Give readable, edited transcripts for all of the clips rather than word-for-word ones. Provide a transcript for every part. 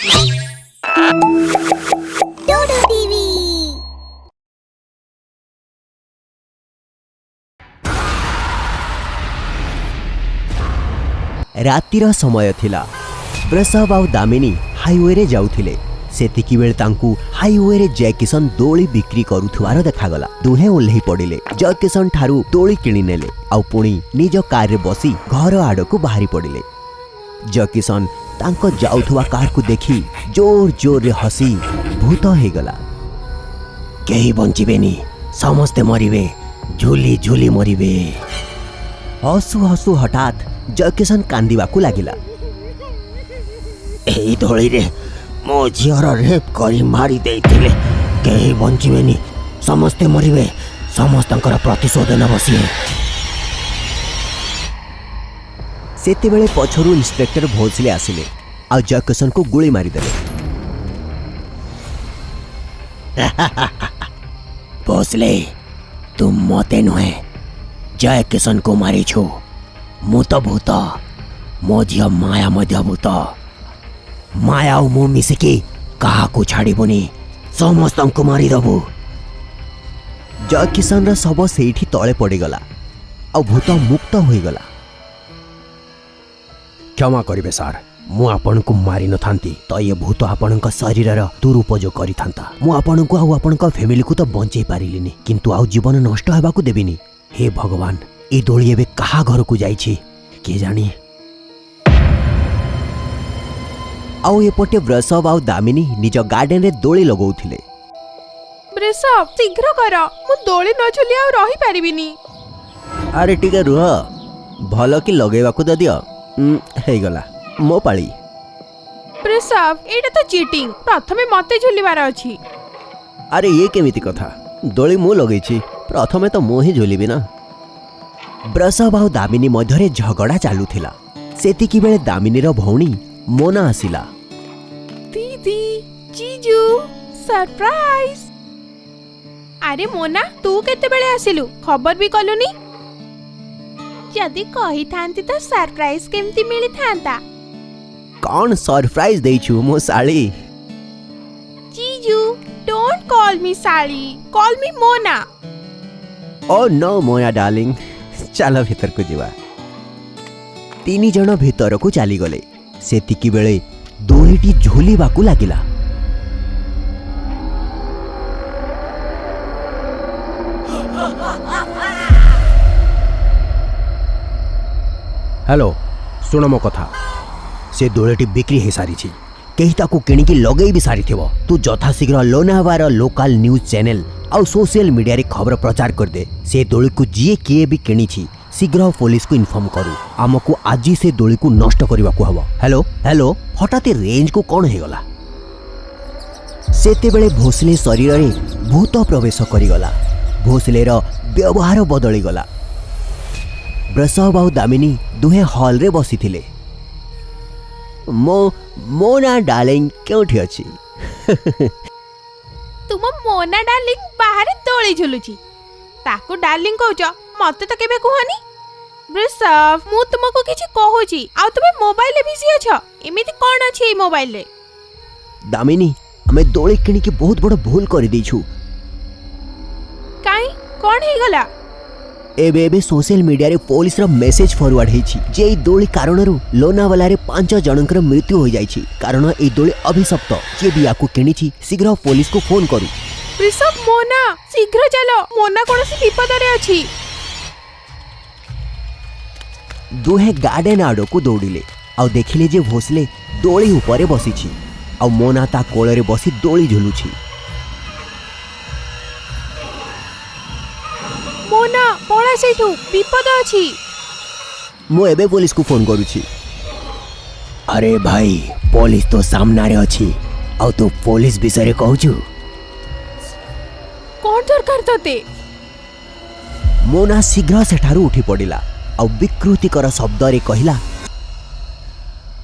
डोडो TV. रातिर समय थिला। वृषभ आउ दामिनी हाईवे रे जाउथिले। सेतिकी बेले तांकू हाईवे रे जय किशन दोली बिक्री करुथुवार देखागला। दुहे ओल्ही पड़िले। जय किशन ठारू दोली किणी नेले आउ पुणी निज कार रे बसी घर आड़कू बाहरी पड़िले। जय किशन तांको जाउथुवा कार को देखी जोर जोर रे हसी भूत हे गला। केही बंचिबेनी, समस्ते मरिबे, झुली झुली मरिबे। हसु हसु हठात जय किशन कांदिबाकू लागिला। एही दोली रे मो झीर रेप करी मारी देइथिले, केही बंचिबेनी, समस्ते मरिबे, समस्तंकर प्रतिशोध नबसिए। सेतेबेले पछरु इंस्पेक्टर भोसले आसिले आ जय किशन को गोली मारिदेले। भोसले, तुम मते नुहे, जय किशन को मारी छु। मु तो भूत, मो झियो माया मध्य भूत। माया और मु मिसिकी काहाकू छाड़बुनी, समस्तंकु मारिदेबु। जय किशन रा शव सेठी तळे पड़ीगला आ भूत मुक्त होईगला। क्षमा करिबे सार, मु आपनकु मारि न थांती तो ये भूत आपनका शरीरर दुरुपयोग करि थांता। मु आपनकु आ आपनका फैमिली को तो बंचै पारिलिनी, किंतु आ जीवन नष्ट हेबाकू देबिनी। हे भगवान, ए दोली एबे कहा घर को जाइछि के जानी। आउ एपटे वृषभ आउ दामिनी निज गार्डन रे दोली लगाउथिले। वृषभ, शीघ्र कर, मु दोली न झुली आ रही पारिबिनी। अरे टिके रुह, भल कि लगेबाकू द दियो। हे गला मो पाली। वृषभ, एटा तो चीटिंग, प्रथमे मते झुलीबार अछि। अरे ये केमिति कथा, दोली मु लगेछि, प्रथमे तो मु ही झुलिबि ना। वृषभ आउ दामिनी मध्यरे झगड़ा चालुथिला। सेतिकी बेले दामिनीर भौणी मोना आसिला। दीदी, जीजू, सरप्राइज। अरे मोना, तू केते बेले आसिलु, खबर भी कलुनी? जदी कहि थांती तो सरप्राइज केमती मिली थांता। कौन सरप्राइज देइछु मो साली? जीजू, डोंट कॉल मी साली, call me Mona. Oh no Mona darling, चल भीतर को जीवा। तीन जन भीतर को चली गले। सेतिकी बेले दोलीटी झुलिबाकू लागिला। हेलो, सुन मो कथा। से दोलीटी बिक्री हो सारी, कहीं ताकू किणिकी लगई भी सारी थिबो। तू यथाशीघ्र लोनावार लोकल न्यूज चैनल आउ सोशल मीडिया रे खबर प्रचार कर दे। से दोली को जी किए भी किणी शीघ्र पुलिस को इन्फॉर्म करू। आमको आज से दोली को नष्ट करने को हबो। हेलो हेलो, हठात रेंज को कौन हो गला? सेतेबेले भोसले शरीर में भूत प्रवेश करिगला। भोसलेर व्यवहार बदली गला। वृषभ आउ दामिनी दुहे हॉल रे बसी थिले। मोना डार्लिंग केउठी अछि? तुम मोना डार्लिंग बाहर दोली झुलुची, ताको डार्लिंग कहउछ, मते तो केबे कहनी। वृषभ, मु तुमको किछि कहूची आ तुमे मोबाइल रे बिजी अछ। एमिति कोन अछि ए मोबाइल रे? दामिनी, हमें दोली किणी के बहुत बड़ भूल कर देछु। काई कोन हे गला? एबे सोशल मीडिया रे पुलिस रो मेसेज फॉरवर्ड हेछि जे ई दोली कारणरू लोनावाला रे 5 जनकर मृत्यु हो जाइछि। कारण ए दोली अभिशप्त। जे भी आकू किणीछि शीघ्र पुलिस को फोन करू। वृषभ, मोना शीघ्र चलो, मोना कोनसी विपद रे अछि। दुहे गार्डन आड़ो को दौड़िले आ देखिले जे भोसले दोली ऊपर बसीछि आ मोना ता कोल रे बसी दोली झुलुछि। मोना पळा सेठू, विपद अछि। मु एबे पुलिस को फोन करूछि। अरे भाई, पुलिस तो सामना रे अछि आ तू पुलिस विषय रे कहूछु? कोन दरकार तते? मोना शीघ्र सेठारू उठी पड़िला आ विकृतिकर शब्द रे कहिला,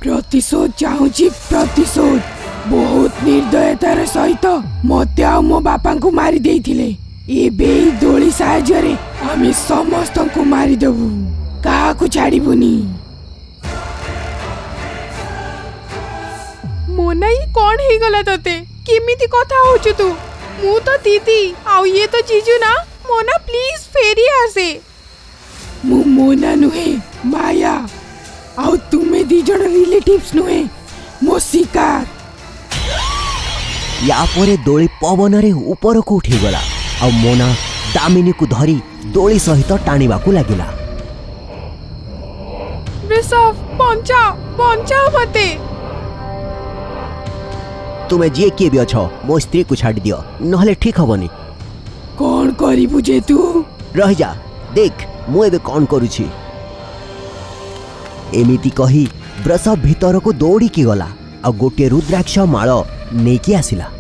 प्रतिशोध चाहूची, प्रतिशोध। बहुत निर्दयतार सहित मते आ मो बापा को मारी देइथिले। एबे दोली साहाय्य रे आमे समस्त को मारी देबु, काहाकू छाड़िबुनी। मोना ये कौन ही गला तते केमिति कथा होचु तू मु तो दीदी आउ ये तो जीजू ना मोना प्लीज फेरी आसे मु मोना नुहे माया आउ तुमे दी जण रिलेटिव्स नुहे मो शिकार। या परे दोली पवन रे ऊपर को उठी गला आ मोना दामिनी को धरी दोली सहित टाणीबाकू लागिला। ऋषभ बचाओ बचाओ मते तुमे जे किए भी अछो मो स्त्री को छाड़ी दियो नहले ठीक हबनी। कौन करिबु जे तू रह जा देख मु एबे कौन करूछि। एमिति कही वृषभ भीतर को दौड़ी की गला आ गोटे रुद्राक्ष माळ नेकी आसिला।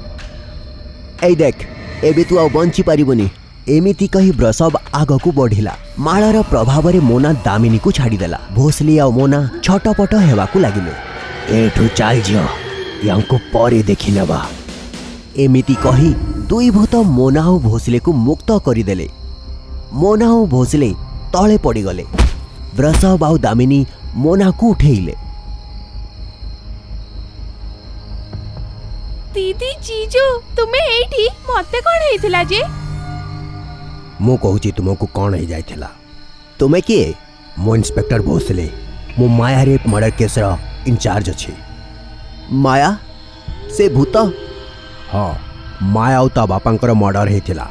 ए देख एबे तू आ बंची पारिबनी एमिति कही वृषभ आगकू बढ़िला। माळर प्रभाव रे मोना दामिनी को छाड़ी देला। भोसली आ मोना छटपट हेबाकू लागिले। एठू चाल जियो यांको परे देखि नेबा एमिति कही दुई भूत मोना और भोसले को मुक्त करिदेले। मोना और भोसले तले पड़गले। वृषभ आ दामिनी मोना को उठेइले। दीदी जीजू तुमे एठी मते कोन हेइथिला जे मु कहूची तुमको कौन हो जाइथिला। तुमे किए मो इंस्पेक्टर भोसले मो माया रेप मर्डर केस रा इंचार्ज अछि। माया से भूत हाँ माया ता बापांकर मर्डर हेतिला।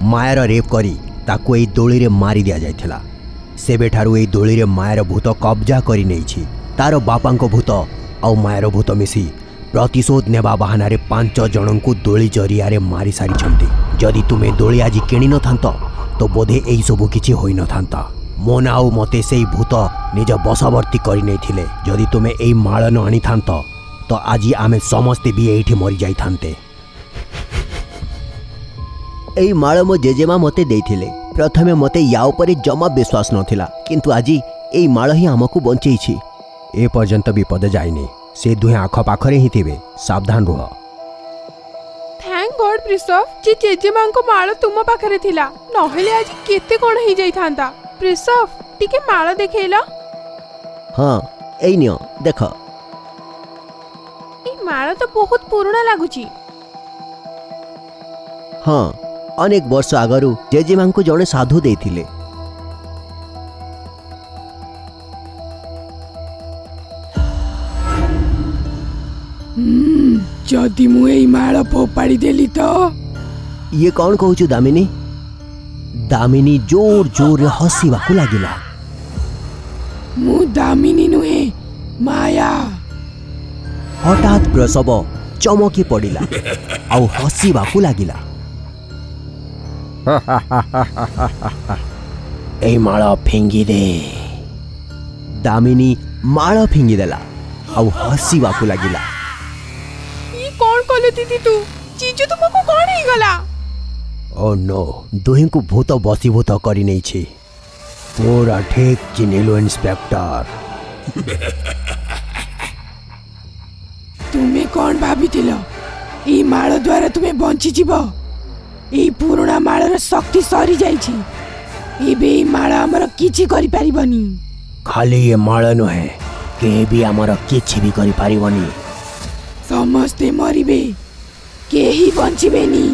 मायार रेप करी ताको एई दोली रे मारी दिया जाइथिला। सेबेठारु एई दोली रे मायार भूत कब्जा करी नेइछि। तार बापांको भूत आ मायार भूत मिसी प्रतिशोध नेबा बहाना 5 जनଙ୍କୁ दोली जरिया मारी सारी। जदि तुम्हें दोली आज किणी न थांत तो बोधे यही सबू किछि होई न थांता। मोना आउ मते सेई भूत निज बसवर्ती करी नेथिले। जदि तुम्हें एई माळ न आनी थांत तो आज आमे समस्ते भी एठी मरी जाई थांते। एई माळ मो जेजेमा मते देथिले। प्रथमे मते या उपरे जमा विश्वास नथिला किंतु आज एई माळ ही हमकु बंचेइछि। ए पर्यंत विपद जाइनी से दुहे आख पाखरे ही थिबे सावधान रुह। थैंक गॉड ऋषभ जे जेजेमा को माळ तुम पाखरे थिला नहेले आज केते कोन ही जाई थांता। ऋषभ टिके माळ देखेला। हाँ एई नियो देख। ई माळ तो बहुत पुराना लागुची। हाँ अनेक वर्ष आगरू जेजेमा को जने साधु देथिले। जदि मु एई माळ फोपाड़ी देली तो ये कौन कहूचु दामिनी। दामिनी जोर जोर हसीबाकू लागिला। मु दामिनी नुहे माया। हठात वृषभ चमकी पड़िला आउ हसीबाकू लागिला। ए माळ फिंगी दे। दामिनी माळ फिंगी देला आउ हसीबाकू लागिला। ई कोन कले दीदी तू जीजू तुमको कोन ही गला। ओ नो दुहे को भूत बसीभूत करी नहीं छी। पूरा ठीक चिन्हिलो इंस्पेक्टर। तुमे कौन भाबिथिल ई माळ द्वारा तुमे बंची जीव। ई पुराना माळर शक्ति सरी जाइछि। एबे ई माळ हमर किछि करि परिबनी। खाली ये माळ नुहे के भी हमर किछि भी करि परिबनी। समस्ते मरिबे केही बंचिबेनी।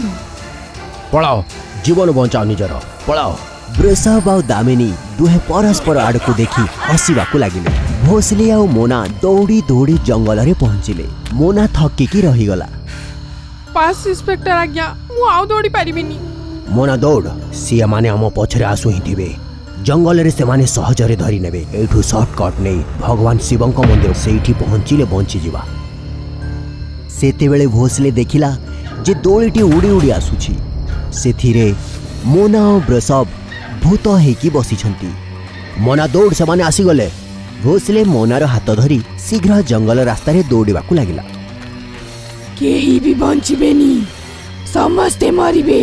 पळाओ जीवन बचाओ निजर पळाओ। वृषभ आ दामिनी दुहे परस्पर आड़कू देखि हसीबाकू लागिले। भोसले आ मोना दौड़ी दौड़ी जंगल रे पहुंचिले। मोना थकिकी रहीगला। पास इंस्पेक्टर आज्ञा मु आउ दौड़ी पारिबिनी। मोना दौड़ सिया माने आम पछरे आसु ही थिबे। जंगल रे से माने सहजरे धरी नेबे। एठू शॉर्टकट नै भगवान शिवंक मंदिर सेठी पहुंचिले बंची जीवा। सेते बेले भोसले देखिला जे दोळीटी उड़ी उड़ी आसुछि। सेथिरे मोना और वृषभ भूत हेकी बसिछंती। मोना दौड़ से माने आसी गले। भोसले मोनार हाथ धरी शीघ्र जंगल रास्ता रे दौड़िबाकू लागिला। केही भी बंचिबेनी समस्ते मरिबे।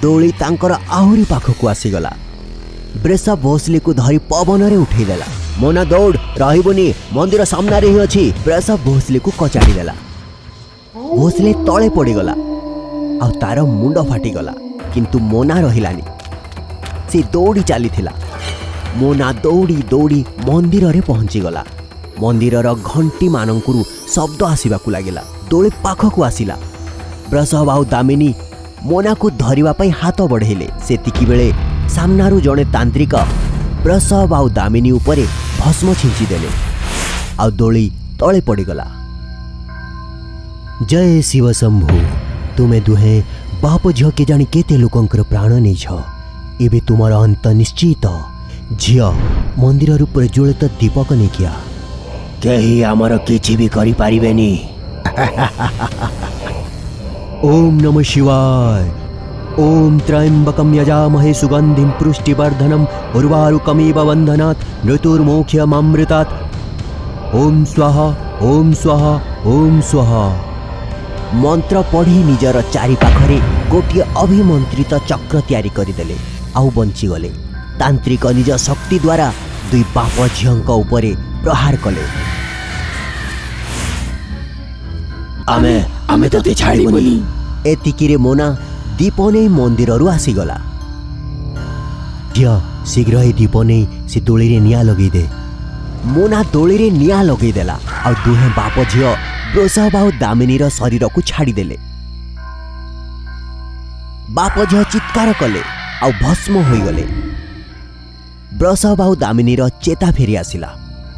दोली तांकर आहुरी पाखकू आसीगला। वृषभ भोसले को धरी पवन रे उठेई देला। मोना दौड़ रहिबोनी मंदिर सामना रे ही अछि। वृषभ भोसले को कचाड़ी देला। भोसले तळे पड़ीगला आ तार मुंड फाटीगला किंतु मोना रहिलानी। से दौड़ी चली थिला। मोना दौड़ी दौड़ी मंदिर रे पहुंची गला। मंदिरर घंटी मानंकुरु शब्द आसिबाकु लागिला। दोली पाखकु आसिला। वृषभ आउ दामिनी मोना को धरिबा पई हाथ बढ़ेले। सेतिकी बेले सामनारु जणे तांत्रिक वृषभ आउ दामिनी उपरे भस्म छिंची देले आउ दोली तळे पड़ीगला। जय शिव शंभु। तुमे दुहे बाप झियो के जानी केते लोकंकर प्राण नहीं छ। एबे तुमर अंत निश्चित। झियो मंदिर प्रज्वलित दीपक नहीं किया कहीं आमर किछि भी करि पारिबेनी। ओम नमः शिवाय। ओम त्र्यंबकं यजामहे सुगंधिं पुष्टिवर्धनम् उर्वारुकमिव बन्धनात् मृत्युर्मोक्षयममृतात्। ओम स्वाहा ओम स्वाहा ओम स्वाहा। मंत्र पढ़ी निजर चारि पाखरे गोटे अभिमंत्रित चक्र तैयारी करदेले आउ बंची गले। तांत्रिक निज शक्ति द्वारा दुई बाप झियंक उपरे प्रहार कले। आमे तते छाड़ीबोनी। एतिकिरे मोना दीप नहीं मंदिररू आसीगला। झिय शीघ्र ही दीप नहीं से दोली रे निया लगे दे। मोना दोली रे निया लगे देला आ दुहे बाप झिय वृषभ आउ दामिनीर शरीर को छाड़ीदेले। बाप झिय चित्कार कले आ भस्म होईगले। वृषभ आउ दामिनीर चेता फेरी आसिला।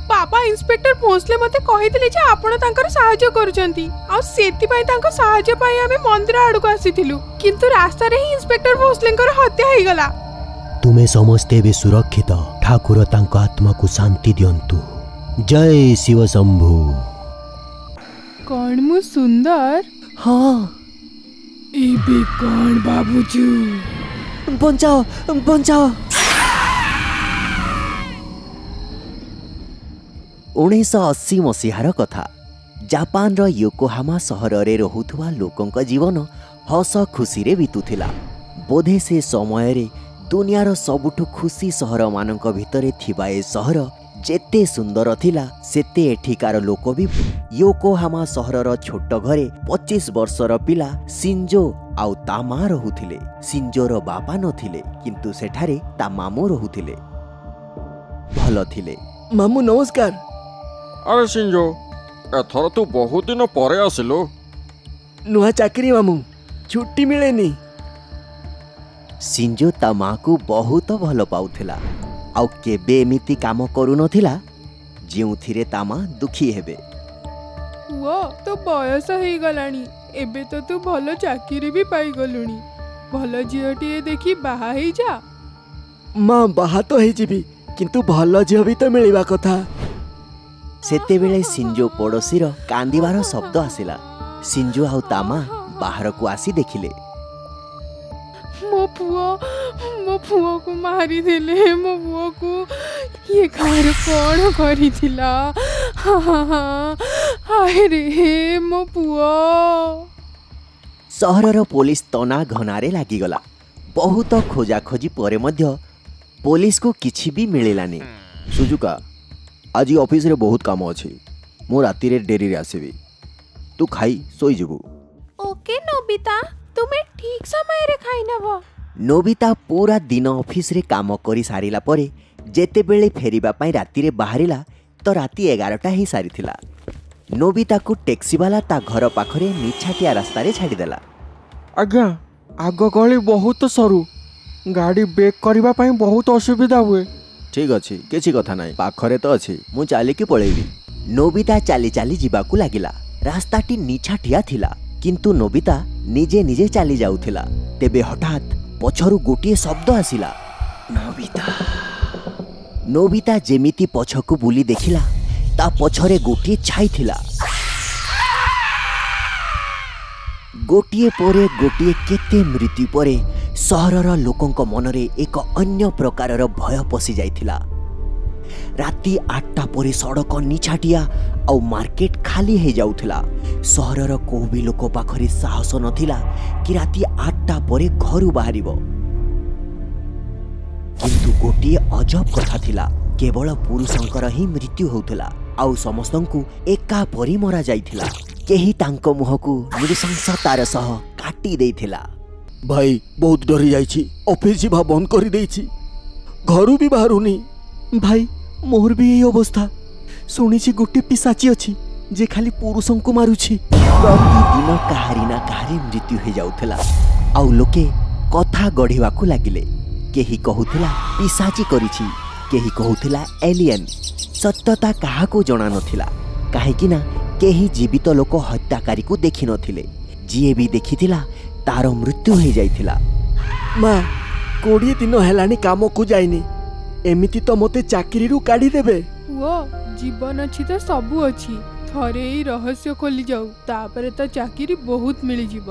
बाबा इंस्पेक्टर भोसले मते कहिथिले जे आपण तांकर सहाय्य करूचंती आ सेति पई तांको सहाय्य पई आमे मंदिर आडू को आसीथिलु किंतु रास्ता रे ही इंस्पेक्टर भोसलेंकर हत्या होई गला। तुमे समस्ते बे सुरक्षित। ठाकुर तांको आत्मा को शांति दियंतु। जय शिव शंभु। कौन मु सुंदर। हाँ एबे कौन बाबूजू बचाओ बचाओ। 1980 मसीहार कथा। जापान रो योकोहामा सहर रे रहुथुवा लोकंक जीवन हस खुशी रे बितुथिला। बोधे से समय रे दुनियार सबुठु खुशी सहर मानक भितरे थिबा ए सहर जेते सुंदर थिला सेते एठिकार लोक भी। योकोहामा सहरर छोट घरे 25 वर्षर पिला सिंजो आउ ता मां रहुथिले। सिंजोर बापा नथिले किंतु सेठारे ता मामू रहुथिले। भल थिले। मामू नमस्कार। अरे सिंजो एथर तू बहुत दिन परे आसिलु। नुआ चाकरी मामू छुट्टी मिलेनी। सिंजो ता माँ को बहुत भल पाउथिला आउ केबे एमिति काम करू नथिला जेउथिरे ता माँ दुखी हेबे। वो तो बयस होई गलानी एबे तो तू भलो चाकरी भी पाई गलुनी। भलो झियोटिए देखि बाहा हेई जा। माँ बाहा तो हे जीवी किंतु भल झियो भी तो मिलिबा कथा। सेतेबेले सिंजो पड़ोशीर कांदिबार शब्द आसिला। सिंजो आउ ता माँ बाहर को आसी देखिले। मो पुओ को मारी देले। मो पुओ को ये घर कौन करी थिला। हाय रे मो पुओ। सहरर पुलिस तना घनारे लागिगला। बहुत खोजा खोजी परे मध्य पुलिस को किछि भी मिलिलानी। सुजुका आज ऑफिस रे बहुत काम अछि। मो राती रे डेरी रे आसीबी। तू खाई सोई जबू। ओके नोबिता तुमे ठीक समय रे खाई नबो। नोबिता पूरा दिन ऑफिस रे काम करी सारिला परे जेतेबेले फेरिबा पई राती रे बाहरिला तो राती 11टा ही सारिथिला। नोबिता को टैक्सी वाला ता घर पाखरे निछाटिया रास्ता रे छाड़ी देला। आज्ञा आग गली बहुत सरू। गाड़ी ब्रेक करबा पई बहुत असुविधा हुए। ठीक अछि किछि कथा नाही पाखरे तो अछि मु चाली की पळेबी। नोबिता चाली चाली जिबाकू लागिला। रास्ताटी निछाटिया थिला किंतु नोबिता निजे निजे चाली जाउथिला। तेबे हठात पछरु गोटिए शब्द आसिला। नोबिता जेमिति पछकू बुली देखिला ता पछरे गोटिए छाई थिला। गोटिए परे गोटिए केते मृत्यु परे सहरर लोकंक मनरे एक अन्य प्रकारर भय पशि जाइथिला। राति 8टा परे सड़क निछाटिया आउ मार्केट खाली हो जाउथिला। सहरर कोई भी लोक पाखरे साहस नथिला कि राति 8टा परे घरु बाहरिबो। किंतु गोटिए अजब कथा थिला। केवल पुरुषंकर ही मृत्यु होउथिला आउ समस्तंकु एका परी मरा जाइथिला। केही तांको मुहकु नृशंसतार सह काटी देइथिला। भाई बहुत डरी जाइछि। ऑफिस जीवा बंद करी देइछि। घरु भी बाहरुनी। भाई मोर भी यही अवस्था। ଶୁଣିଛି ଗୋଟେ ପିଶାଚି ଅଛି ଯେ ଖାଲି ପୁରୁଷଙ୍କୁ ମାରୁଛି। ପ୍ରତିଦିନ କାହାରି ନା କାହାରି ମୃତ୍ୟୁ ହୋଇଯାଉଥିଲା ଆଉ ଲୋକେ କଥା ଗଢ଼ିବାକୁ ଲାଗିଲେ। କେହି କହୁଥିଲା ପିଶାଚି କରିଛି, କେହି କହୁଥିଲା ଏଲିଏନ୍। ସତ୍ୟତା କାହାକୁ ଜଣା ନଥିଲା, କାହିଁକି ନା କେହି ଜୀବିତ ଲୋକ ହତ୍ୟାକାରୀକୁ ଦେଖିନଥିଲେ। ଯିଏ ବି ଦେଖିଥିଲା ତାର ମୃତ୍ୟୁ ହୋଇଯାଇଥିଲା। ମା 20 ଦିନ ହେଲାଣି କାମକୁ ଯାଇନି, ଏମିତି ତ ମୋତେ ଚାକିରିରୁ କାଢ଼ିଦେବେ। ପୁଅ ଜୀବନ ଅଛି ତ ସବୁ ଅଛି। ଥରେ ଏଇ ରହସ୍ୟ ଖୋଲି ଯାଉ, ତାପରେ ତ ଚାକିରି ବହୁତ ମିଳିଯିବ।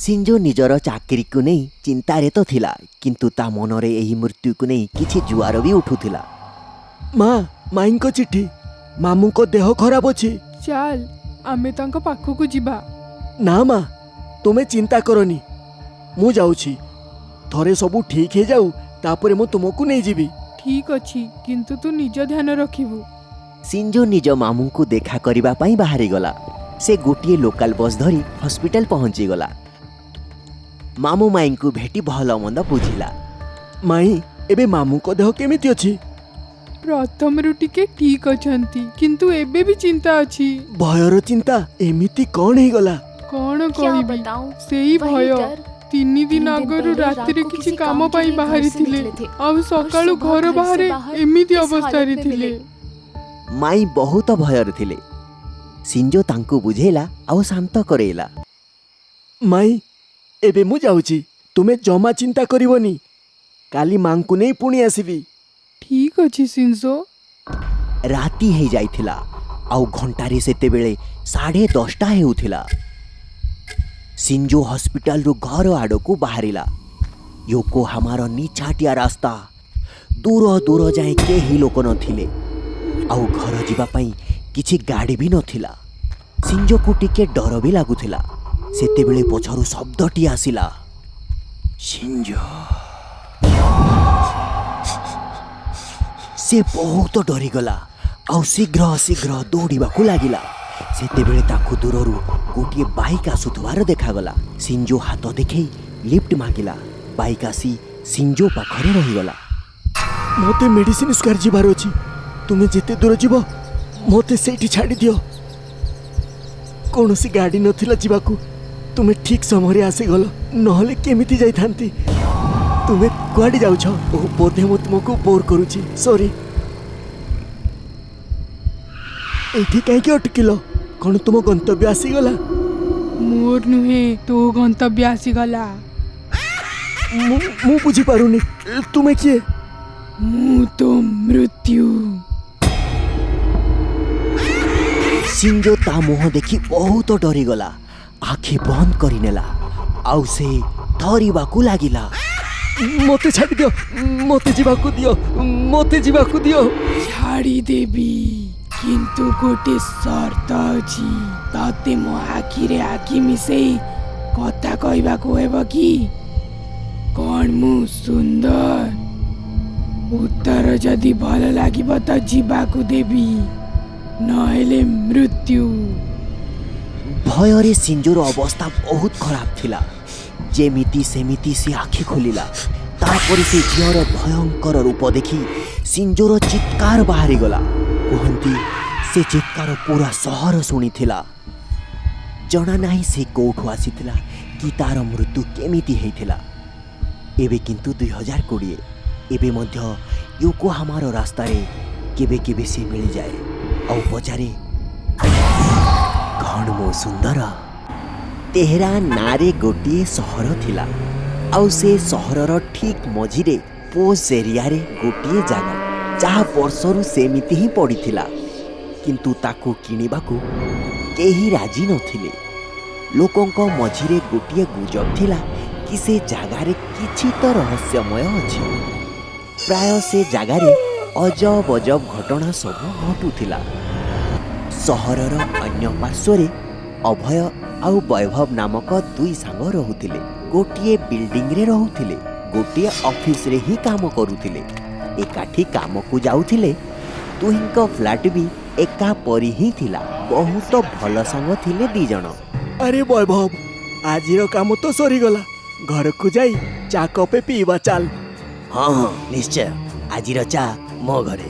ସିଞ୍ଜୋ ନିଜର ଚାକିରିକୁ ନେଇ ଚିନ୍ତାରେ ତ ଥିଲା, କିନ୍ତୁ ତା ମନରେ ଏହି ମୃତ୍ୟୁକୁ ନେଇ କିଛି ଜୁଆର ବି ଉଠୁଥିଲା। ମା ମାଇଙ୍କ ଚିଠି, ମାମୁଙ୍କ ଦେହ ଖରାପ ଅଛି। ଚାଲ ଆମେ ତାଙ୍କ ପାଖକୁ ଯିବା। ନା ମା ତୁମେ ଚିନ୍ତା କରନି, ମୁଁ ଯାଉଛି। ଥରେ ସବୁ ଠିକ୍ ହେଇଯାଉ, ତାପରେ ମୁଁ ତୁମକୁ ନେଇଯିବି। ଠିକ ଅଛି, କିନ୍ତୁ ତୁ ନିଜ ଧ୍ୟାନ ରଖିବୁ। ସିଞ୍ଜୋ ନିଜ ମାମୁଙ୍କୁ ଦେଖା କରିବା ପାଇଁ ବାହାରିଗଲା। ସେ ଗୋଟିଏ ଲୋକାଲ ବସ୍ ଧରି ହସ୍ପିଟାଲ ପହଞ୍ଚିଗଲା। ମାମୁ ମାଇଙ୍କୁ ଭେଟି ଭଲ ମନ୍ଦ ବୁଝିଲା। ମାଇଁ ଏବେ ମାମୁଙ୍କ ଦେହ କେମିତି ଅଛି? ପ୍ରଥମରୁ ଟିକେ ଠିକ ଅଛନ୍ତି, କିନ୍ତୁ ଏବେ ବି ଚିନ୍ତା ଅଛି। ଭୟର ଚିନ୍ତା ଏମିତି କଣ ହେଇଗଲା? କଣ କହିବି, ସେଇ ଭୟ। 3 ଦିନ ଆଗରୁ ରାତିରେ କିଛି କାମ ପାଇଁ ବାହାରିଥିଲେ, ଆଉ ସକାଳୁ ଘର ବାହାରେ ଏମିତି ଅବସ୍ଥାରେ ଥିଲେ। ମାଇ ବହୁତ ଭୟରେ ଥିଲେ। ସିଞ୍ଜୋ ତାଙ୍କୁ ବୁଝେଇଲା ଆଉ ଶାନ୍ତ କରେଇଲା। ମାଇଁ ଏବେ ମୁଁ ଯାଉଛି, ତୁମେ ଜମା ଚିନ୍ତା କରିବନି। କାଲି ମାଙ୍କୁ ନେଇ ପୁଣି ଆସିବି। ଠିକ ଅଛି ସିଞ୍ଜୋ। ରାତି ହେଇଯାଇଥିଲା ଆଉ ଘଣ୍ଟାରେ ସେତେବେଳେ 10:30 ହେଉଥିଲା। ସିଞ୍ଜୋ ହସ୍ପିଟାଲରୁ ଘର ଆଡ଼କୁ ବାହାରିଲା। ୟୋକୋହାମାର ନିଛାଟିଆ ରାସ୍ତା, ଦୂର ଦୂର ଯାଏଁ କେହି ଲୋକ ନଥିଲେ ଆଉ ଘର ଯିବା ପାଇଁ କିଛି ଗାଡ଼ି ବି ନଥିଲା। ସିଞ୍ଜୋକୁ ଟିକେ ଡର ବି ଲାଗୁଥିଲା। ସେତେବେଳେ ପଛରୁ ଶବ୍ଦଟି ଆସିଲା, ସିଞ୍ଜୋ। ସେ ବହୁତ ଡରିଗଲା ଆଉ ଶୀଘ୍ର ଶୀଘ୍ର ଦୌଡ଼ିବାକୁ ଲାଗିଲା। ସେତେବେଳେ ତାକୁ ଦୂରରୁ ଗୋଟିଏ ବାଇକ୍ ଆସୁଥିବାର ଦେଖାଗଲା। ସିଞ୍ଜୋ ହାତ ଦେଖେଇ ଲିଫ୍ଟ ମାଗିଲା। ବାଇକ୍ ଆସି ସିଞ୍ଜୋ ପାଖରେ ରହିଗଲା। ମୋତେ ମେଡିସିନ ସ୍କୋୟାର ଯିବାର ଅଛି, ତୁମେ ଯେତେ ଦୂର ଯିବ ମୋତେ ସେଇଠି ଛାଡ଼ିଦିଅ। କୌଣସି ଗାଡ଼ି ନଥିଲା ଯିବାକୁ, ତୁମେ ଠିକ୍ ସମୟରେ ଆସିଗଲ, ନହେଲେ କେମିତି ଯାଇଥାନ୍ତି। ତୁମେ କୁଆଡ଼େ ଯାଉଛ? ବୋଧେ ମୁଁ ତୁମକୁ ବୋର୍ କରୁଛି, ସରି। ଏଇଠି କାହିଁକି ଅଟକିଲ? କ'ଣ ତୁମ ଗନ୍ତବ୍ୟ ଆସିଗଲା? ମୋର ନୁହେଁ, ତୋ ଗନ୍ତବ୍ୟ ଆସିଗଲା। ମୁଁ ବୁଝିପାରୁନି, ତୁମେ କିଏ? ମୁଁ ତ ମୃତ୍ୟୁ। ସିଞ୍ଜୋ ତା ମୁହଁ ଦେଖି ବହୁତ ଡରିଗଲା। ଆଖି ବନ୍ଦ କରିନେଲା ଆଉ ସେ ଥରିବାକୁ ଲାଗିଲା। ମୋତେ ଛାଡ଼ିଦିଅ, ମୋତେ ଯିବାକୁ ଦିଅ, ମୋତେ ଯିବାକୁ ଦିଅ। ଛାଡ଼ିଦେବି, କିନ୍ତୁ ଗୋଟେ ସର୍ତ୍ତ ଅଛି। ତତେ ମୋ ଆଖିରେ ଆଖି ମିଶେଇ କଥା କହିବାକୁ ହେବ କି? କ'ଣ ମୁଁ ସୁନ୍ଦର? ଉତ୍ତର ଯଦି ଭଲ ଲାଗିବ ତ ଯିବାକୁ ଦେବି, ନହେଲେ ମୃତ୍ୟୁ। ଭୟରେ ସିଞ୍ଜୋର ଅବସ୍ଥା ବହୁତ ଖରାପ ଥିଲା। ଯେମିତି ସେମିତି ସେ ଆଖି ଖୋଲିଲା। ତାପରେ ସେ ଝିଅର ଭୟଙ୍କର ରୂପ ଦେଖି ସିଞ୍ଜୋର ଚିତ୍କାର ବାହାରିଗଲା। କୁହନ୍ତି ସେ ଚିତ୍କାର ପୁରା ସହର ଶୁଣିଥିଲା। ଜଣା ନାହିଁ ସେ କୋଉଠୁ ଆସିଥିଲା କି ତାର ମୃତ୍ୟୁ କେମିତି ହେଇଥିଲା। ଏବେ କିନ୍ତୁ 2020, ଏବେ ମଧ୍ୟ ୟୋକୋହାମାର ରାସ୍ତାରେ କେବେ କେବେ ସେ ମିଳିଯାଏ ଆଉ ପଚାରେ, କ'ଣ ମୋ ସୁନ୍ଦର? ତେହେରାନ ନାଁରେ ଗୋଟିଏ ସହର ଥିଲା ଆଉ ସେ ସହରର ଠିକ୍ ମଝିରେ ପୋସ୍ ଏରିଆରେ ଗୋଟିଏ ଜାଗା, ଯାହା ବର୍ଷରୁ ସେମିତି ହିଁ ପଡ଼ିଥିଲା। କିନ୍ତୁ ତାକୁ କିଣିବାକୁ କେହି ରାଜି ନଥିଲେ। ଲୋକଙ୍କ ମଝିରେ ଗୋଟିଏ ଗୁଜବ ଥିଲା କି ସେ ଜାଗାରେ କିଛି ତ ରହସ୍ୟମୟ ଅଛି। ପ୍ରାୟ ସେ ଜାଗାରେ ଅଜବ ଅଜବ ଘଟଣା ସବୁ ଘଟୁଥିଲା। ସହରର ଅନ୍ୟ ପାର୍ଶ୍ୱରେ ଅଭୟ ଆଉ ବୈଭବ ନାମକ 2 ସାଙ୍ଗ ରହୁଥିଲେ। ଗୋଟିଏ ବିଲ୍ଡିଂରେ ରହୁଥିଲେ, ଗୋଟିଏ ଅଫିସରେ ହିଁ କାମ କରୁଥିଲେ। ଏକାଠି କାମକୁ ଯାଉଥିଲେ। ଦୁହିଁଙ୍କ ଫ୍ଲାଟ୍ ବି ଏକା ପରି ହିଁ ଥିଲା। ବହୁତ ଭଲ ସାଙ୍ଗ ଥିଲେ 2 ଜଣ। ଆରେ ବୈଭବ, ଆଜିର କାମ ତ ସରିଗଲା, ଘରକୁ ଯାଇ ଚା କପେ ପିଇବା ଚାଲ। ହଁ ନିଶ୍ଚୟ, ଆଜିର ଚା ମୋ ଘରେ।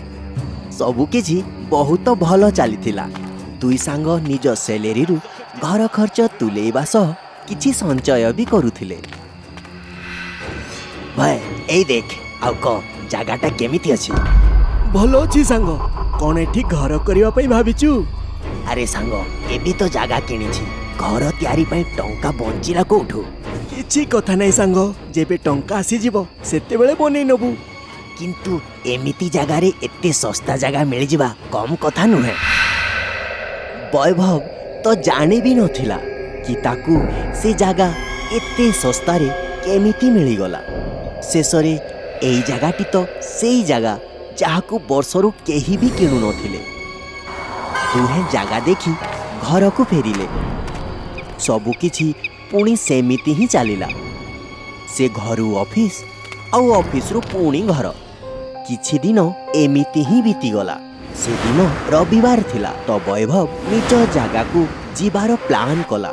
ସବୁକିଛି ବହୁତ ଭଲ ଚାଲିଥିଲା। ଦୁଇ ସାଙ୍ଗ ନିଜ ସେଲେରୀରୁ ଘର ଖର୍ଚ୍ଚ ତୁଲେଇବା ସହ କିଛି ସଞ୍ଚୟ ବି କରୁଥିଲେ। ଭାଇ ଏଇ ଦେଖ, ଆଉ କହ ଜାଗାଟା କେମିତି ଅଛି? ଭଲ ଅଛି ସାଙ୍ଗ। କଣ ଏଠି ଘର କରିବା ପାଇଁ ଭାବିଛୁ? ଆରେ ସାଙ୍ଗ, ଏବେ ତ ଜାଗା କିଣିଛି, ଘର ତିଆରି ପାଇଁ ଟଙ୍କା ବଞ୍ଚିଲା କୋଉଠୁ? କିଛି କଥା ନାହିଁ ସାଙ୍ଗ, ଯେବେ ଟଙ୍କା ଆସିଯିବ ସେତେବେଳେ ବନେଇ ନେବୁ। କିନ୍ତୁ ଏମିତି ଜାଗାରେ ଏତେ ଶସ୍ତା ଜାଗା ମିଳିଯିବା କମ୍ କଥା ନୁହେଁ। ବୈଭବ ତ ଜାଣି ବି ନଥିଲା କି ତାକୁ ସେ ଜାଗା ଏତେ ଶସ୍ତାରେ କେମିତି ମିଳିଗଲା। ଶେଷରେ ଏଇ ଜାଗାଟି ତ ସେଇ ଜାଗା ଯାହାକୁ ବର୍ଷରୁ କେହି ବି କିଣୁନଥିଲେ। ଦୁହେଁ ଜାଗା ଦେଖି ଘରକୁ ଫେରିଲେ। ସବୁକିଛି ପୁଣି ସେମିତି ହିଁ ଚାଲିଲା। ସେ ଘରୁ ଅଫିସ, ଆଉ ଅଫିସରୁ ପୁଣି ଘର। କିଛି ଦିନ ଏମିତି ହିଁ ବିତିଗଲା। ସେଦିନ ରବିବାର ଥିଲା, ତ ବୈଭବ ନିଜ ଜାଗାକୁ ଯିବାର ପ୍ଲାନ୍ କଲା।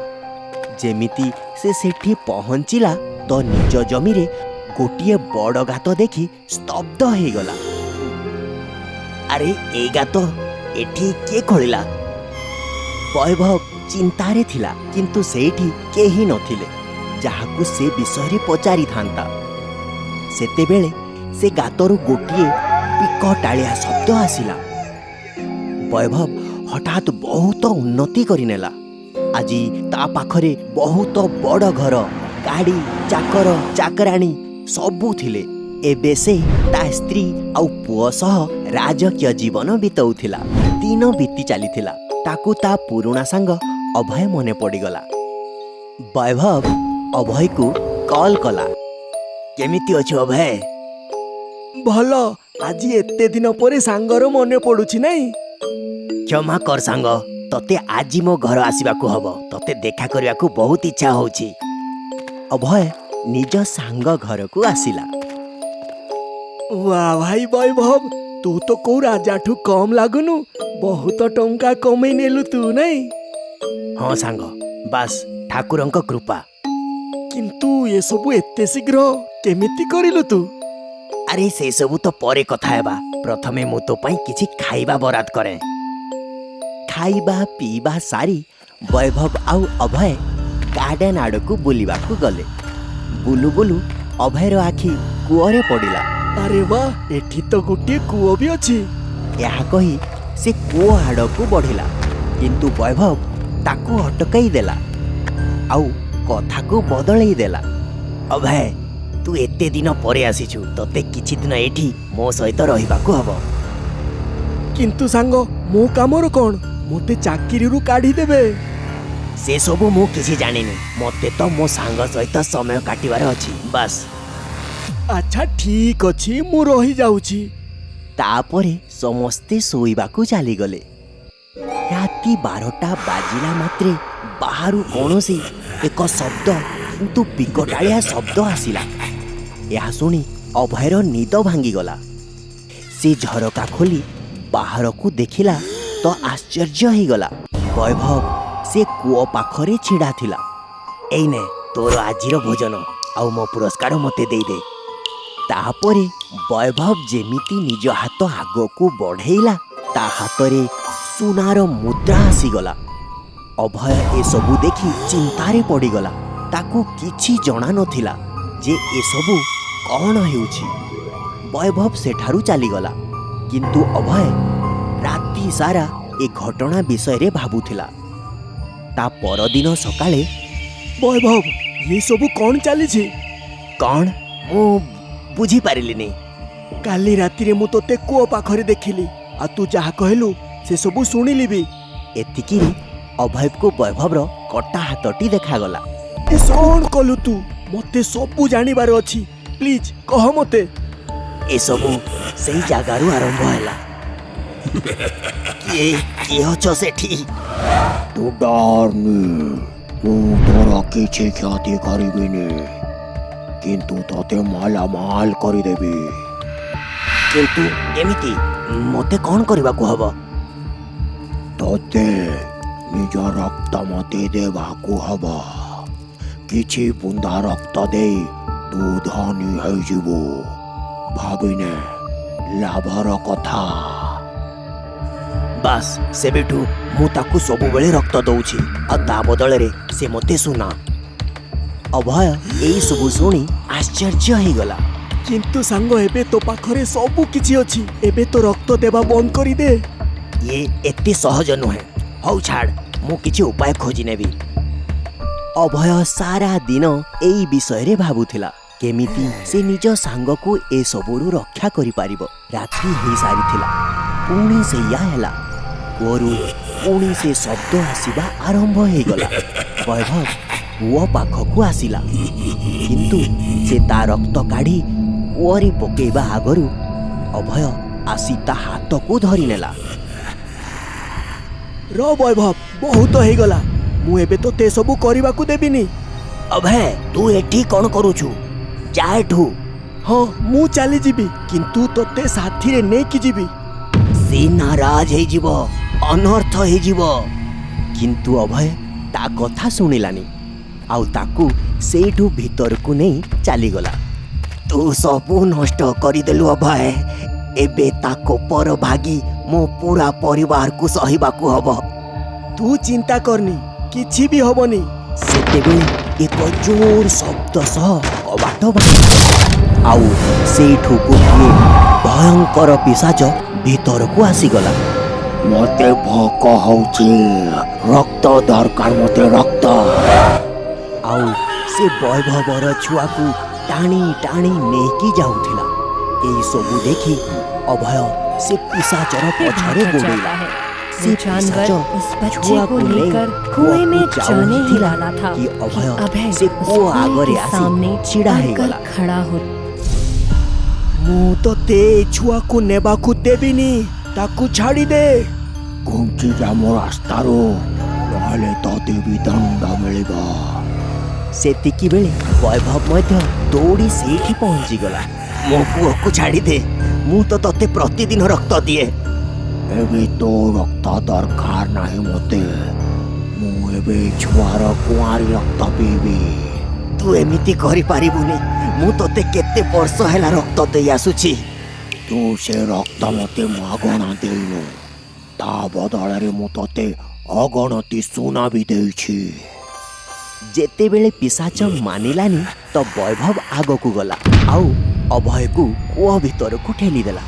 ଯେମିତି ସେ ସେଠି ପହଞ୍ଚିଲା ତ ନିଜ ଜମିରେ ଗୋଟିଏ ବଡ଼ ଗାତ ଦେଖି ସ୍ତବ୍ଧ ହେଇଗଲା। ଆରେ ଏ ଗାତ ଏଠି କିଏ ଖୋଳିଲା? ବୈଭବ ଚିନ୍ତାରେ ଥିଲା, କିନ୍ତୁ ସେଇଠି କେହି ନଥିଲେ ଯାହାକୁ ସେ ବିଷୟରେ ପଚାରିଥାନ୍ତା। ସେତେବେଳେ ସେ ଗାତରୁ ଗୋଟିଏ ବିକଟାଳିଆ ଶବ୍ଦ ଆସିଲା। ବୈଭବ ହଠାତ୍ ବହୁତ ଉନ୍ନତି କରିନେଲା। ଆଜି ତା ପାଖରେ ବହୁତ ବଡ଼ ଘର, ଗାଡ଼ି, ଚାକର, ଚାକରାଣୀ ସବୁ ଥିଲେ। ଏବେ ସେ ତା ସ୍ତ୍ରୀ ଆଉ ପୁଅ ସହ ରାଜକୀୟ ଜୀବନ ବିତାଉଥିଲା। ଦିନ ବିତି ଚାଲିଥିଲା। ତାକୁ ତା ପୁରୁଣା ସାଙ୍ଗ ଅଭୟ ମନେ ପଡ଼ିଗଲା। ବୈଭବ ଅଭୟକୁ କଲ୍ କଲା। କେମିତି ଅଛୁ ଅଭୟ? ଭଲ। ଆଜି ଏତେ ଦିନ ପରେ ସାଙ୍ଗର ମନେ ପଡୁଛି ନାଇଁ? କ୍ଷମା କର ସାଙ୍ଗ, ତତେ ଆଜି ମୋ ଘର ଆସିବାକୁ ହବ। ତତେ ଦେଖା କରିବାକୁ ବହୁତ ଇଚ୍ଛା ହଉଛି। ଅଭୟ ନିଜ ସାଙ୍ଗ ଘରକୁ ଆସିଲା। ୱାଃ ଭାଇ ବୈଭବ, ତୁ ତ କୋଉ ରାଜାଠୁ କମ୍ ଲାଗୁନୁ। ବହୁତ ଟଙ୍କା କମେଇ ନେଲୁ ତୁ ନାଇଁ? ହଁ ସାଙ୍ଗ, ବାସ୍ ଠାକୁରଙ୍କ କୃପା। କିନ୍ତୁ ଏସବୁ ଏତେ ଶୀଘ୍ର କେମିତି କରିଲୁ ତୁ? ଆରେ ସେସବୁ ତ ପରେ କଥା ହେବା। ପ୍ରଥମେ ମୁଁ ତୋ ପାଇଁ କିଛି ଖାଇବା ବରାଦ କରେ। ଖାଇବା ପିଇବା ସାରି ବୈଭବ ଆଉ ଅଭୟ ଗାର୍ଡେନ ଆଡ଼କୁ ବୁଲିବାକୁ ଗଲେ। ବୁଲୁ ବୁଲୁ ଅଭୟର ଆଖି କୂଅରେ ପଡ଼ିଲା। ଆରେ ବା, ଏଠି ତ ଗୋଟିଏ କୂଅ ବି ଅଛି। ଏହା କହି ସେ କୂଅ ଆଡ଼କୁ ବଢ଼ିଲା, କିନ୍ତୁ ବୈଭବ ତାକୁ ଅଟକାଇ ଦେଲା ଆଉ କଥାକୁ ବଦଳେଇ ଦେଲା। ଅଭୟ, ତୁ ଏତେ ଦିନ ପରେ ଆସିଛୁ, ତତେ କିଛି ଦିନ ଏଇଠି ମୋ ସହିତ ରହିବାକୁ ହବ। କିନ୍ତୁ ସାଙ୍ଗ, ମୋ କାମର କଣ? ମୋତେ ଚାକିରିରୁ କାଢିଦେବେ। ସେସବୁ ମୁଁ କିଛି ଜାଣିନି। ମୋତେ ତ ମୋ ସାଙ୍ଗ ସହିତ ସମୟ କାଟିବାର ଅଛି, ବାସ୍। ଆଚ୍ଛା ଠିକ୍ ଅଛି, ମୁଁ ରହିଯାଉଛି। ତାପରେ ସମସ୍ତେ ଶୋଇବାକୁ ଚାଲିଗଲେ। ରାତି 12ଟା ବାଜିଲା ମାତ୍ରେ ବାହାରୁ କୌଣସି ଏକ ଶବ୍ଦ, କିନ୍ତୁ ବିକଟାଳିଆ ଶବ୍ଦ ଆସିଲା। ଏହା ଶୁଣି ଅଭୟର ନିଦ ଭାଙ୍ଗିଗଲା। ସେ ଝରକା ଖୋଲି ବାହାରକୁ ଦେଖିଲା ତ ଆଶ୍ଚର୍ଯ୍ୟ ହେଇଗଲା। ବୈଭବ ସେ କୂଅ ପାଖରେ ଛିଡ଼ା ଥିଲା। ଏଇ ନେ ତୋର ଆଜିର ଭୋଜନ, ଆଉ ମୋ ପୁରସ୍କାର ମୋତେ ଦେଇଦେ। ତାପରେ ବୈଭବ ଯେମିତି ନିଜ ହାତ ଆଗକୁ ବଢ଼େଇଲା, ତା ହାତରେ ସୁନାର ମୁଦ୍ରା ଆସିଗଲା। ଅଭୟ ଏସବୁ ଦେଖି ଚିନ୍ତାରେ ପଡ଼ିଗଲା। ତାକୁ କିଛି ଜଣା ନଥିଲା ଯେ ଏସବୁ କ'ଣ ହେଉଛି। ବୈଭବ ସେଠାରୁ ଚାଲିଗଲା, କିନ୍ତୁ ଅଭୟ ରାତି ସାରା ଏ ଘଟଣା ବିଷୟରେ ଭାବୁଥିଲା। ତା ପରଦିନ ସକାଳେ ବୈଭବ, ଏ ସବୁ କ'ଣ ଚାଲିଛି? କ'ଣ? ମୁଁ ବୁଝିପାରିଲିନି। କାଲି ରାତିରେ ମୁଁ ତୋତେ କୂଅ ପାଖରେ ଦେଖିଲି, ଆଉ ତୁ ଯାହା କହିଲୁ ସେସବୁ ଶୁଣିଲି ବି। ଏତିକିରେ ଅଭୟକୁ ବୈଭବର କଟା ହାତଟି ଦେଖାଗଲା। କ'ଣ କଲୁ ତୁ? ମୋତେ ସବୁ ଜାଣିବାର ଅଛି, ପ୍ଲିଜ୍ କହ ମୋତେ। ଏସବୁ ସେଇ ଜାଗାରୁ ଆରମ୍ଭ ହେଲା। କିଏ ଅଛ ସେଠି? ତୁ ଡରନି, ମୁଁ ତୋର କିଛି କ୍ଷତି କରିବିନି, କିନ୍ତୁ ତତେ ମାଲାମାଲ କରିଦେବି। କିନ୍ତୁ କେମିତି? ମୋତେ କ'ଣ କରିବାକୁ ହବ? ତତେ ନିଜ ରକ୍ତ ମୋତେ ଦେବାକୁ ହବ। କିଛି ବୁନ୍ଦା ରକ୍ତ ଦେଇ ତୁ ଧନୀ ହେଇଯିବୁ। ଭାବିନେ ଲାଭର କଥା। ବାସ୍ ସେବେଠୁ ମୁଁ ତାକୁ ସବୁବେଳେ ରକ୍ତ ଦଉଛି ଆଉ ତା ବଦଳରେ ସେ ମୋତେ ସୁନା। ଅଭୟ ଏଇ ସବୁ ଶୁଣି ଆଶ୍ଚର୍ଯ୍ୟ ହେଇଗଲା। କିନ୍ତୁ ସାଙ୍ଗ ଏବେ ତୋ ପାଖରେ ସବୁ କିଛି ଅଛି, ଏବେ ତ ରକ୍ତ ଦେବା ବନ୍ଦ କରିଦେ। ଇଏ ଏତେ ସହଜ ନୁହେଁ। ହଉ ଛାଡ଼, ମୁଁ କିଛି ଉପାୟ ଖୋଜି ନେବି। ଅଭୟ ସାରା ଦିନ ଏଇ ବିଷୟରେ ଭାବୁଥିଲା, କେମିତି ସେ ନିଜ ସାଙ୍ଗକୁ ଏସବୁରୁ ରକ୍ଷା କରିପାରିବ। ରାତି ହେଇସାରିଥିଲା, ପୁଣି ସେଇଆ ହେଲା। କୂଅରୁ ପୁଣି ସେ ଶବ୍ଦ ଆସିବା ଆରମ୍ଭ ହେଇଗଲା। ବୈଭବ କୂଅ ପାଖକୁ ଆସିଲା, କିନ୍ତୁ ସେ ତା ରକ୍ତ କାଢ଼ି କୂଅରେ ପକେଇବା ଆଗରୁ ଅଭୟ ଆସି ତା ହାତକୁ ଧରିନେଲା। ର ବୈଭବ, ବହୁତ ହେଇଗଲା, ମୁଁ ଏବେ ତୋତେ ସବୁ କରିବାକୁ ଦେବିନି। ଅଭୟ ତୁ ଏଠି କ'ଣ କରୁଛୁ? ଯା ଏଠୁ। ହଁ ମୁଁ ଚାଲିଯିବି, କିନ୍ତୁ ତୋତେ ସାଥିରେ ନେଇକି ଯିବି। ସେ ନାରାଜ ହେଇଯିବ, ଅନର୍ଥ ହେଇଯିବ। କିନ୍ତୁ ଅଭୟ ତା କଥା ଶୁଣିଲାନି ଆଉ ତାକୁ ସେଇଠୁ ଭିତରକୁ ନେଇ ଚାଲିଗଲା। ତୁ ସବୁ ନଷ୍ଟ କରିଦେଲୁ ଅଭୟ, ଏବେ ତା କୋପର ଭାଗି ମୋ ପୁରା ପରିବାରକୁ ସହିବାକୁ ହବ। ତୁ ଚିନ୍ତା କରନି, କିଛି ବି ହବନି। ସେତେବେଳେ ଏକ ଜୋର ଶବ୍ଦ ସହ କବାଟ ଭାଙ୍ଗିଲା ଆଉ ସେଇଠୁ ଗୋଟିଏ ଭୟଙ୍କର ପିଶାଚ ଭିତରକୁ ଆସିଗଲା। ମତେ ଭୋକ ହଉଛି, ରକ୍ତ ଦରକାର, ମତେ ରକ୍ତ। ଆଉ ସେ ବୈଭବର ଛୁଆକୁ ଟାଣି ଟାଣି ନେଇକି ଯାଉଥିଲା। ଏଇ ସବୁ ଦେଖି ଅଭୟ ସେ ପିଶାଚର ପଛରେ ଗୋଡ଼େଇଲା। ସେ ପିଶାଚ ଛୁଆକୁ ନେଇ କୁଏଁ ଯାଉଥିଲା କି ଅଭୟ ସେ କୂଅ ଆଗରେ ଆସି ଛିଡ଼ା ହେଇଗଲା। ମୁଁ ତୋତେ ଛୁଆକୁ ନେବାକୁ ଦେବିନି, ତାକୁ ଛାଡ଼ିଦେ। ଘୁଞ୍ଚି ଯା ମୋ ରାସ୍ତାରୁ, ନହେଲେ ତତେ ବି ଦଣ୍ଡ ମିଳିବ। ସେତିକି ବେଳେ ବୈଭବ ମଧ୍ୟ ଦୌଡ଼ି ସେଇଠି ପହଞ୍ଚିଗଲା। ମୋ ପୁଅକୁ ଛାଡ଼ିଦେ, ମୁଁ ତ ତତେ ପ୍ରତିଦିନ ରକ୍ତ ଦିଏ। ଏବେ ତୋ ରକ୍ତ ଦରକାର ନାହିଁ ମତେ, ମୁଁ ଏବେ ଛୁଆର କୁଆଁରୀ ରକ୍ତ ପିଇବି। ତୁ ଏମିତି କରିପାରିବୁନି, ମୁଁ ତତେ କେତେ ବର୍ଷ ହେଲା ରକ୍ତ ଦେଇ ଆସୁଛି। ତୁ ସେ ରକ୍ତ ମତେ ମାଗଣା ଦେଇନୁ, ତା ବଦଳରେ ମୁଁ ତତେ ଅଗଣତି ସୁନା ବି ଦେଇଛି। ଯେତେବେଳେ ପିଶାଚ ମାନିଲାନି ତ ବୈଭବ ଆଗକୁ ଗଲା ଆଉ ଅଭୟକୁ କୂଅ ଭିତରକୁ ଠେଲିଦେଲା।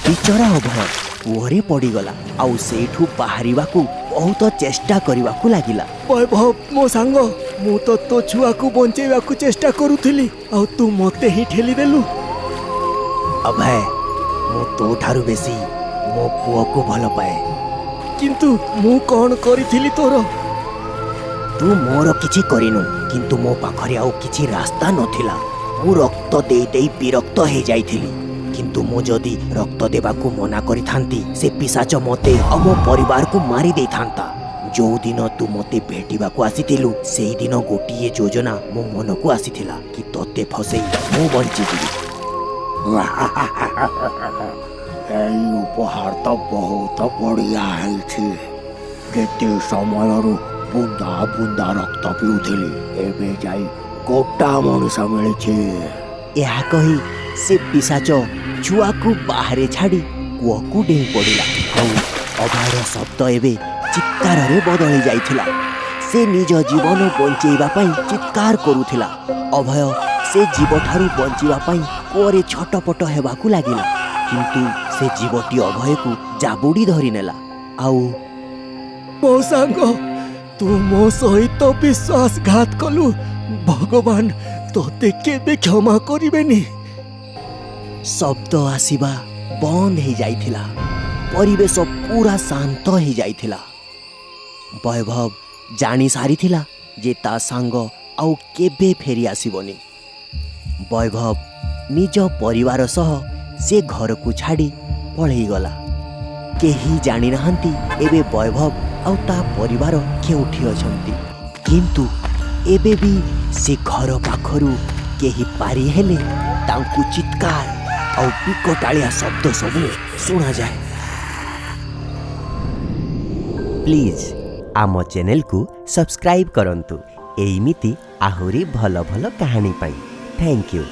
ବିଚରା ଅଭୟ କୂଅରେ ପଡ଼ିଗଲା ଆଉ ସେଇଠୁ ବାହାରିବାକୁ ବହୁତ ଚେଷ୍ଟା କରିବାକୁ ଲାଗିଲା। ବୈଭବ ମୋ ସାଙ୍ଗ, ମୁଁ ତ ତୋ ଛୁଆକୁ ବଞ୍ଚେଇବାକୁ ଚେଷ୍ଟା କରୁଥିଲି, ଆଉ ତୁ ମତେ ହିଁ ଠେଲିଦେଲୁ। ଅଭୟ, ମୁଁ ତୋ ଠାରୁ ବେଶୀ ମୋ ପୁଅକୁ ଭଲ ପାଏ। କିନ୍ତୁ ମୁଁ କ'ଣ କରିଥିଲି ତୋର? ତୁ ମୋର କିଛି କରିନୁ, କିନ୍ତୁ ମୋ ପାଖରେ ଆଉ କିଛି ରାସ୍ତା ନଥିଲା। ମୁଁ ରକ୍ତ ଦେଇ ଦେଇ ବିରକ୍ତ ହେଇଯାଇଥିଲି, କିନ୍ତୁ ମୁଁ ଯଦି ରକ୍ତ ଦେବାକୁ ମନା କରିଥାନ୍ତି ସେ ପିଶାଚ ମୋତେ ଆଉ ମୋ ପରିବାରକୁ ମାରି ଦେଇଥାନ୍ତା। ଯୋଉଦିନ ତୁ ମୋତେ ଭେଟିବାକୁ ଆସିଥିଲୁ ସେଇଦିନ ଗୋଟିଏ ଯୋଜନା ମୋ ମନକୁ ଆସିଥିଲା କି ତୋତେ ଫସେଇ ମୁଁ ବଞ୍ଚିଯିବି। ଏଇ ଉପହାର ତ ବହୁତ ବଢ଼ିଆ ହେଇଛି। କେତେ ସମୟରୁ ବୁନ୍ଦା ବୁନ୍ଦା ରକ୍ତ ପିଉଥିଲି, ଏବେ ଯାଇ ଗୋଟା ମଣିଷ ମିଳିଛି। ଏହା କହି ସେ ପିଶାଚ ଛୁଆକୁ ବାହାରେ ଛାଡ଼ି କୂଅକୁ ଡେଇଁ ପଡ଼ିଲା ଆଉ ଅଭୟର ଶବ୍ଦ ଏବେ ଚିତ୍କାରରେ ବଦଳି ଯାଇଥିଲା। ସେ ନିଜ ଜୀବନ ବଞ୍ଚେଇବା ପାଇଁ ଚିତ୍କାର କରୁଥିଲା। ଅଭୟ ସେ ଜୀବଠାରୁ ବଞ୍ଚିବା ପାଇଁ କୂଅରେ ଛଟପଟ ହେବାକୁ ଲାଗିଲା, କିନ୍ତୁ ସେ ଜୀବଟି ଅଭୟକୁ ଜାବୁଡ଼ି ଧରିନେଲା। ଆଉ ମୋ ସାଙ୍ଗ, ତୁ ମୋ ସହିତ ବିଶ୍ୱାସଘାତ କଲୁ, ଭଗବାନ ତୋତେ କେବେ କ୍ଷମା କରିବେନି। ଶବ୍ଦ ଆସିବା ବନ୍ଦ ହେଇଯାଇଥିଲା, ପରିବେଶ ପୁରା ଶାନ୍ତ ହେଇଯାଇଥିଲା। ବୈଭବ ଜାଣି ସାରିଥିଲା ଯେ ତା ସାଙ୍ଗ ଆଉ କେବେ ଫେରି ଆସିବନି। ବୈଭବ ନିଜ ପରିବାର ସହ ସେ ଘରକୁ ଛାଡ଼ି ପଳେଇଗଲା। କେହି ଜାଣିନାହାନ୍ତି ଏବେ ବୈଭବ ଆଉ ତା ପରିବାର କେଉଁଠି ଅଛନ୍ତି, କିନ୍ତୁ ଏବେ ବି ସେ ଘର ପାଖରୁ କେହି ପାରି ହେଲେ ତାଙ୍କୁ ଚିତ୍କାର ଆଉ ବିକଟାଳିଆ ଶବ୍ଦ ସବୁ ଶୁଣାଯାଏ। ପ୍ଲିଜ୍ ଆମ ଚ୍ୟାନେଲକୁ ସବସ୍କ୍ରାଇବ୍ କରନ୍ତୁ ଏଇମିତି ଆହୁରି ଭଲ ଭଲ କାହାଣୀ ପାଇଁ। Thank you.